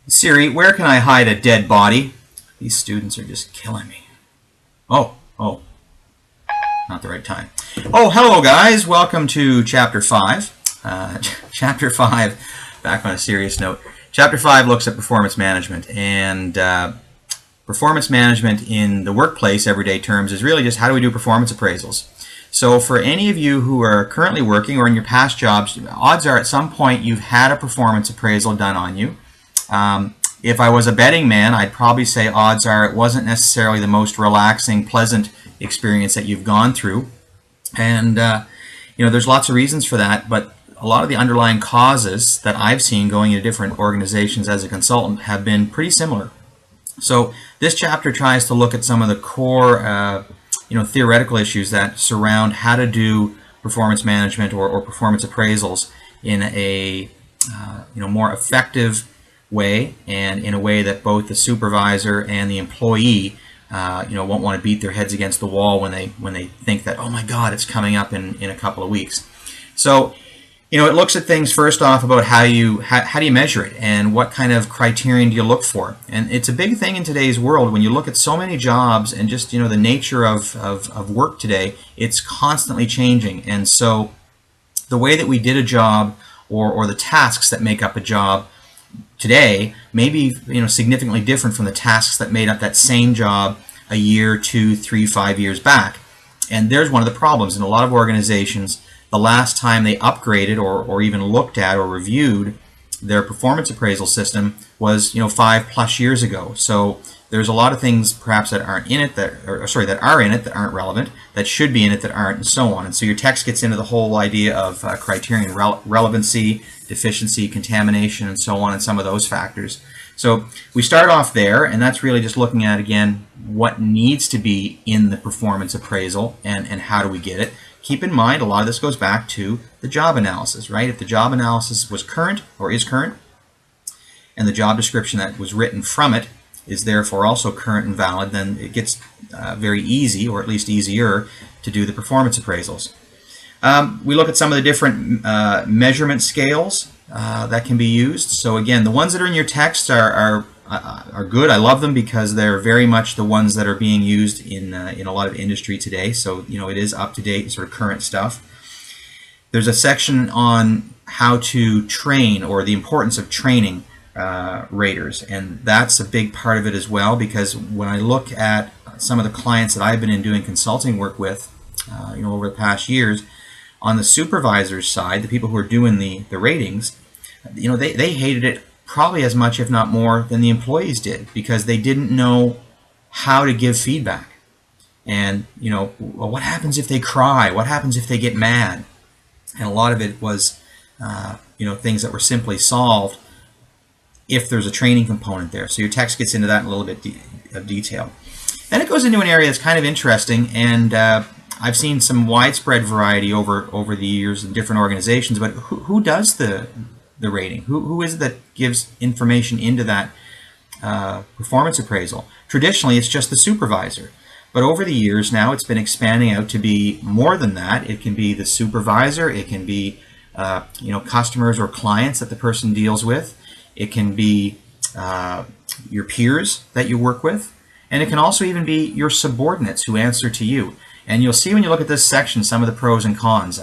Siri, where can I hide a dead body? These students are just killing me. Oh, not the right time. Oh, hello guys. Welcome to Chapter 5. Chapter 5, back on a serious note. Chapter 5 looks at performance management. And performance management in the workplace, everyday terms, is really just how do we do performance appraisals. So for any of you who are currently working or in your past jobs, odds are at some point you've had a performance appraisal done on you. If I was a betting man, I'd probably say odds are it wasn't necessarily the most relaxing, pleasant experience that you've gone through. And there's lots of reasons for that, but a lot of the underlying causes that I've seen going into different organizations as a consultant have been pretty similar. So this chapter tries to look at some of the core theoretical issues that surround how to do performance management or performance appraisals in a more effective way, and in a way that both the supervisor and the employee won't want to beat their heads against the wall when they think that, oh my God, it's coming up in a couple of weeks. So it looks at things first off about how do you measure it and what kind of criterion do you look for. And it's a big thing in today's world when you look at so many jobs and just the nature of work today. It's constantly changing, and so the way that we did a job or the tasks that make up a job today may be significantly different from the tasks that made up that same job a year, 2, 3, 5 years back. And there's one of the problems in a lot of organizations. The last time they upgraded or even looked at or reviewed their performance appraisal system was 5+ years ago. So there's a lot of things perhaps that aren't in it that are in it that aren't relevant, that should be in it that aren't, and so on. And so your text gets into the whole idea of criterion relevancy, deficiency, contamination, and so on, and some of those factors. So we start off there, and that's really just looking at, again, what needs to be in the performance appraisal and how do we get it. Keep in mind, a lot of this goes back to the job analysis, right? If the job analysis was current or is current, and the job description that was written from it is therefore also current and valid, then it gets very easy, or at least easier, to do the performance appraisals. We look at some of the different measurement scales that can be used. So again, the ones that are in your text are good. I love them because they're very much the ones that are being used in a lot of industry today. So it is up to date, sort of current stuff. There's a section on how to train, or the importance of training raters, and that's a big part of it as well, because when I look at some of the clients that I've been in doing consulting work with over the past years, on the supervisor's side, the people who are doing the ratings, they hated it probably as much, if not more, than the employees did, because they didn't know how to give feedback. And well, what happens if they cry? What happens if they get mad? And a lot of it was things that were simply solved if there's a training component there. So your text gets into that in a little bit of detail. Then it goes into an area that's kind of interesting, and I've seen some widespread variety over the years in different organizations, but who does the rating? Who is it that gives information into that performance appraisal? Traditionally, it's just the supervisor. But over the years now, it's been expanding out to be more than that. It can be the supervisor. It can be customers or clients that the person deals with. It can be your peers that you work with. And it can also even be your subordinates who answer to you. And you'll see when you look at this section some of the pros and cons.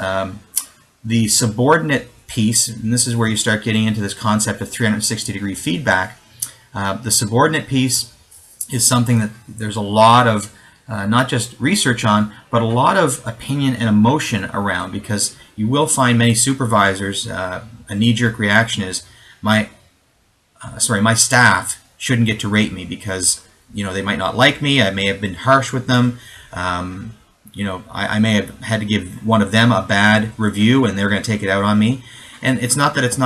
The subordinate piece, and this is where you start getting into this concept of 360-degree feedback. The subordinate piece is something that there's a lot of not just research on, but a lot of opinion and emotion around, because you will find many supervisors, a knee-jerk reaction is, my staff shouldn't get to rate me because they might not like me. I may have been harsh with them. I may have had to give one of them a bad review, and they're going to take it out on me. And it's not that it's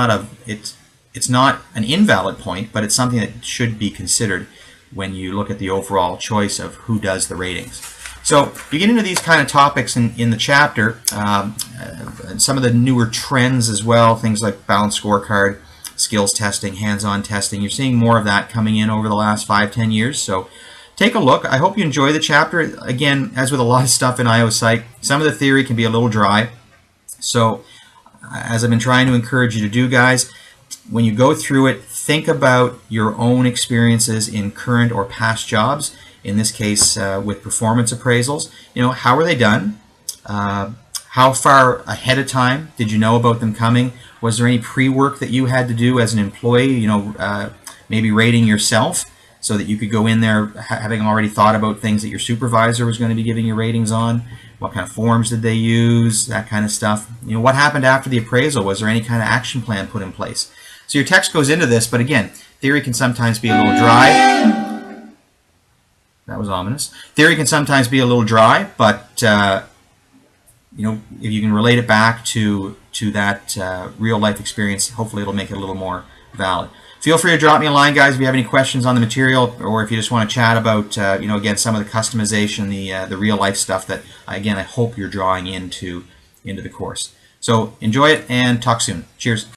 not an invalid point, but it's something that should be considered when you look at the overall choice of who does the ratings. So you get into these kind of topics in the chapter, and some of the newer trends as well, things like balanced scorecard, skills testing, hands-on testing. You're seeing more of that coming in over the last 5-10 years. So take a look. I hope you enjoy the chapter. Again, as with a lot of stuff in IO Psych, some of the theory can be a little dry. So as I've been trying to encourage you to do, guys, when you go through it, think about your own experiences in current or past jobs. In this case, with performance appraisals, how were they done? How far ahead of time did you know about them coming? Was there any pre-work that you had to do as an employee, maybe rating yourself so that you could go in there having already thought about things that your supervisor was going to be giving you ratings on? What kind of forms did they use? That kind of stuff. What happened after the appraisal? Was there any kind of action plan put in place? So your text goes into this, but again, theory can sometimes be a little dry. That was ominous. Theory can sometimes be a little dry, but if you can relate it back to that real life experience, hopefully it'll make it a little more valid. Feel free to drop me a line, guys, if you have any questions on the material, or if you just want to chat about, again, some of the customization, the real life stuff that, again, I hope you're drawing into the course. So enjoy it and talk soon. Cheers.